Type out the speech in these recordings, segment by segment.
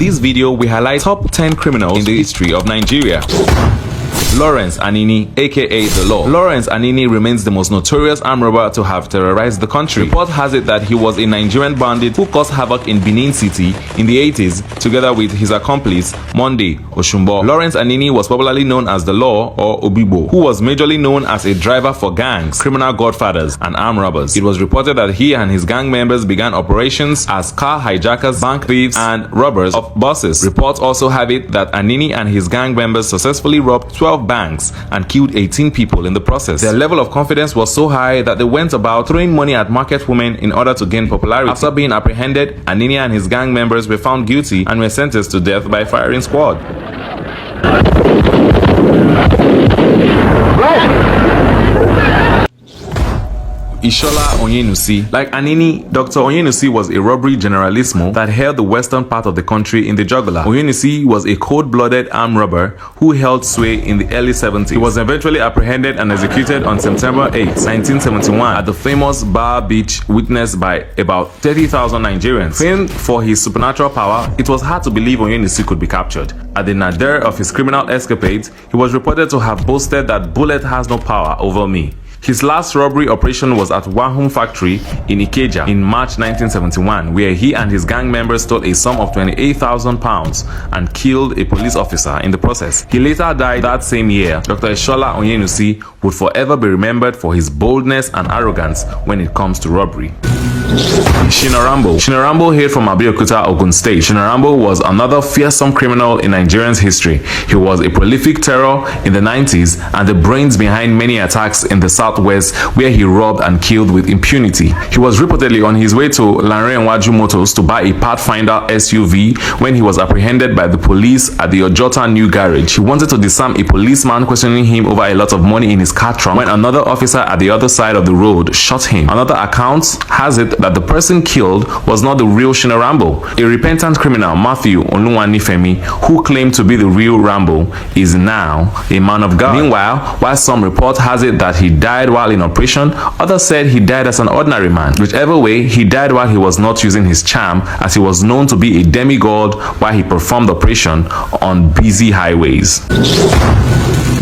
this video, we highlight top 10 criminals in the history of Nigeria. Lawrence Anini, aka The Law. Lawrence Anini remains the most notorious armed robber to have terrorized the country. Report has it that he was a Nigerian bandit who caused havoc in Benin City in the 80s together with his accomplice, Monday Oshumbo. Lawrence Anini was popularly known as The Law or Obibo, who was majorly known as a driver for gangs, criminal godfathers, and armed robbers. It was reported that he and his gang members began operations as car hijackers, bank thieves, and robbers of buses. Reports also have it that Anini and his gang members successfully robbed 12 banks and killed 18 people in the process. Their level of confidence was so high that they went about throwing money at market women in order to gain popularity. After being apprehended, Anini and his gang members were found guilty and were sentenced to death by firing squad. Ishola Onyenusi. Like Anini, Dr. Onyenusi was a robbery generalissimo that held the western part of the country in the jugular. Onyenusi was a cold-blooded armed robber who held sway in the early 70s. He was eventually apprehended and executed on September 8, 1971 at the famous Bar Beach, witnessed by about 30,000 Nigerians. Famed for his supernatural power, it was hard to believe Onyenusi could be captured. At the nadir of his criminal escapades, he was reported to have boasted that bullet has no power over me. His last robbery operation was at Wahum Factory in Ikeja in March 1971, where he and his gang members stole a sum of £28,000 and killed a police officer in the process. He later died that same year. Dr. Ishola Onyenusi would forever be remembered for his boldness and arrogance when it comes to robbery. Shina Rambo. Shina Rambo hailed from Abeokuta, Ogun State. Shina Rambo was another fearsome criminal in Nigerian's history. He was a prolific terror in the 90s and the brains behind many attacks in the southwest where he robbed and killed with impunity. He was reportedly on his way to Lanre Motors to buy a Pathfinder SUV when he was apprehended by the police at the Ojota New Garage. He wanted to disarm a policeman questioning him over a lot of money in his car trunk when another officer at the other side of the road shot him. Another account has it that the person killed was not the real Shina Rambo. A repentant criminal, Matthew Oluwanifemi, who claimed to be the real Rambo, is now a man of God. Meanwhile, while some report has it that he died while in operation, others said he died as an ordinary man. Whichever way, he died while he was not using his charm, as he was known to be a demigod while he performed operation on busy highways.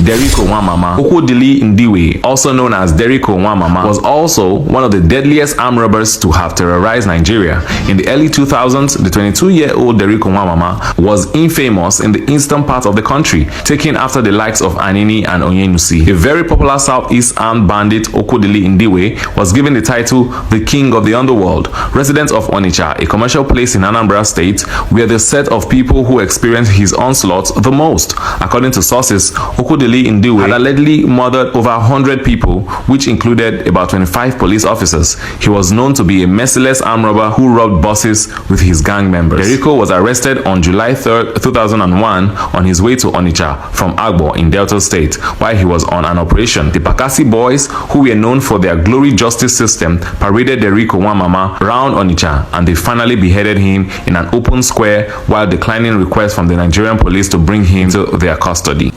Derrick Onwamama. Okodili Ndiwe, also known as Derrick Onwamama, was also one of the deadliest armed robbers to have terrorized Nigeria. In the early 2000s, the 22-year-old Derrick Onwamama was infamous in the eastern part of the country, taking after the likes of Anini and Onyenusi. A very popular southeast armed bandit, Okodili Ndiwe, was given the title the King of the Underworld. Residents of Onitsha, a commercial place in Anambra State, were the set of people who experienced his onslaught the most. According to sources, Okodili Ndiwe had allegedly murdered over 100 people, which included about 25 police officers. He was known to be a merciless armed robber who robbed buses with his gang members. Derrico was arrested on July 3, 2001 on his way to Onitsha from Agbo in Delta State while he was on an operation. The Pakasi boys, who were known for their glory justice system, paraded Derrick Onwamama around Onitsha, and they finally beheaded him in an open square while declining requests from the Nigerian police to bring him to their custody.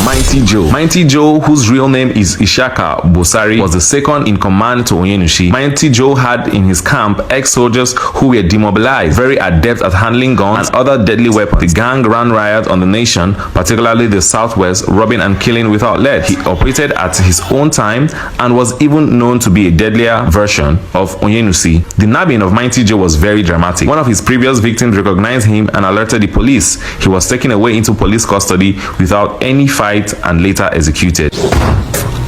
Mighty Joe. Mighty Joe, whose real name is Ishaka Bosari, was the second in command to Onyenusi. Mighty Joe had in his camp ex-soldiers who were demobilized, very adept at handling guns and other deadly weapons. The gang ran riot on the nation, particularly the southwest, robbing and killing without let. He operated at his own time and was even known to be a deadlier version of Onyenusi. The nabbing of Mighty Joe was very dramatic. One of his previous victims recognized him and alerted the police. He was taken away into police custody without any fight and later executed.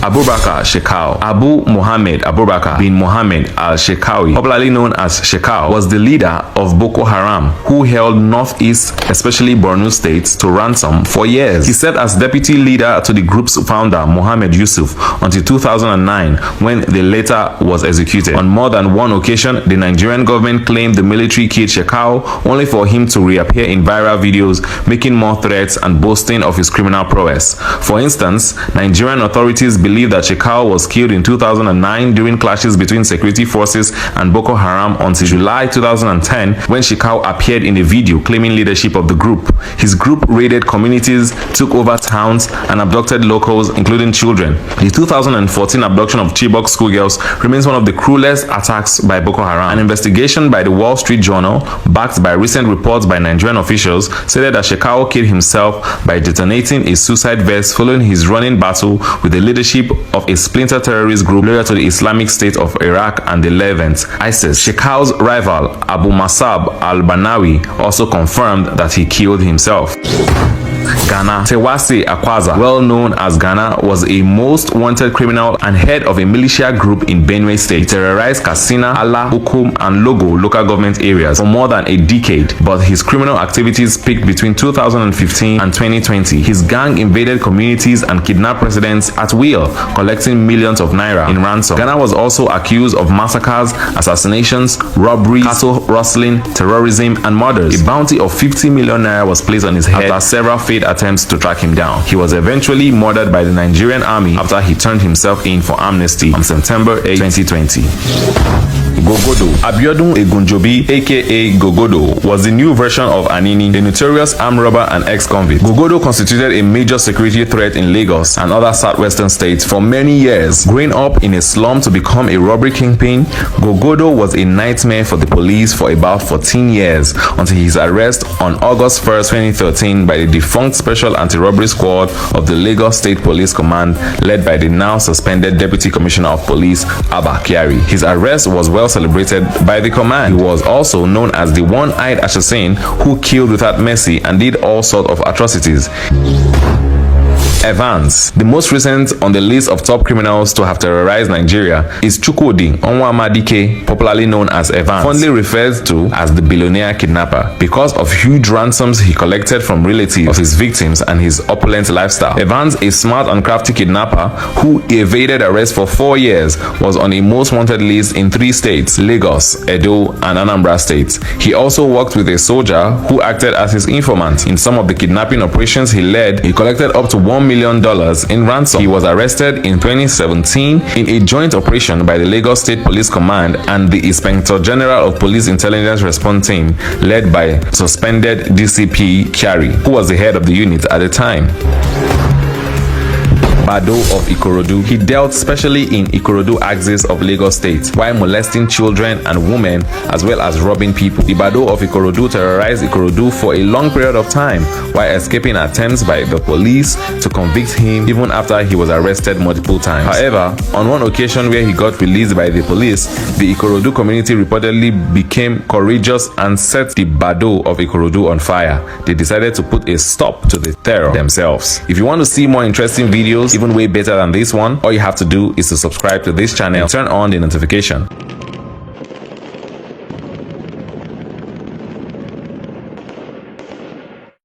Abubakar Shekau. Abu Mohammed Abubakar bin Mohammed al-Shekawi, popularly known as Shekau, was the leader of Boko Haram, who held northeast, especially Borno State, to ransom for years. He served as deputy leader to the group's founder, Mohammed Yusuf, until 2009, when the latter was executed. On more than one occasion, the Nigerian government claimed the military killed Shekau, only for him to reappear in viral videos, making more threats and boasting of his criminal prowess. For instance, Nigerian authorities believe believe that Shekau was killed in 2009 during clashes between security forces and Boko Haram until July 2010 when Shekau appeared in a video claiming leadership of the group. His group raided communities, took over towns, and abducted locals, including children. The 2014 abduction of Chibok schoolgirls remains one of the cruelest attacks by Boko Haram. An investigation by the Wall Street Journal, backed by recent reports by Nigerian officials, stated that Shekau killed himself by detonating a suicide vest following his running battle with the leadership of a splinter terrorist group loyal to the Islamic State of Iraq and the Levant, ISIS. Shekau's rival, Abu Musab al-Banawi, also confirmed that he killed himself. Ghana. Tewase Akwaza, well known as Ghana, was a most wanted criminal and head of a militia group in Benue State. He terrorized Katsina, Ala, Ukum, and Logo local government areas for more than a decade, but his criminal activities peaked between 2015 and 2020. His gang invaded communities and kidnapped residents at will, collecting millions of naira in ransom. Ghana was also accused of massacres, assassinations, robberies, cattle rustling, terrorism, and murders. A bounty of 50 million naira was placed on his head after several failed attempts to track him down. He was eventually murdered by the Nigerian army after he turned himself in for amnesty on September 8, 2020. Gogodo. Abiodun Egunjobi, aka Gogodo, was the new version of Anini, a notorious armed robber and ex-convict. Gogodo constituted a major security threat in Lagos and other southwestern states for many years. Growing up in a slum to become a robbery kingpin, Gogodo was a nightmare for the police for about 14 years until his arrest on August 1st, 2013 by the defunct Special Anti-Robbery Squad of the Lagos State Police Command led by the now suspended Deputy Commissioner of Police, Abba Kyari. His arrest was well celebrated by the command. He was also known as the one-eyed assassin who killed without mercy and did all sorts of atrocities. Evans. The most recent on the list of top criminals to have terrorized Nigeria is Chukwudi Onwamadike, popularly known as Evans, fondly referred to as the billionaire kidnapper because of huge ransoms he collected from relatives of his victims and his opulent lifestyle. Evans, a smart and crafty kidnapper who evaded arrest for 4 years, was on a most wanted list in 3 states, Lagos, Edo, and Anambra states. He also worked with a soldier who acted as his informant. In some of the kidnapping operations he led, he collected up to $1 million in ransom. He was arrested in 2017 in a joint operation by the Lagos State Police Command and the Inspector General of Police Intelligence Response Team led by suspended DCP Kyari, who was the head of the unit at the time. Bado of Ikorodu. He dealt specially in Ikorodu axis of Lagos State while molesting children and women as well as robbing people. The Bado of Ikorodu terrorized Ikorodu for a long period of time while escaping attempts by the police to convict him even after he was arrested multiple times. However, on one occasion where he got released by the police, the Ikorodu community reportedly became courageous and set the Bado of Ikorodu on fire. They decided to put a stop to the terror themselves. If you want to see more interesting videos, even way better than this one, all you have to do is to subscribe to this channel and turn on the notification.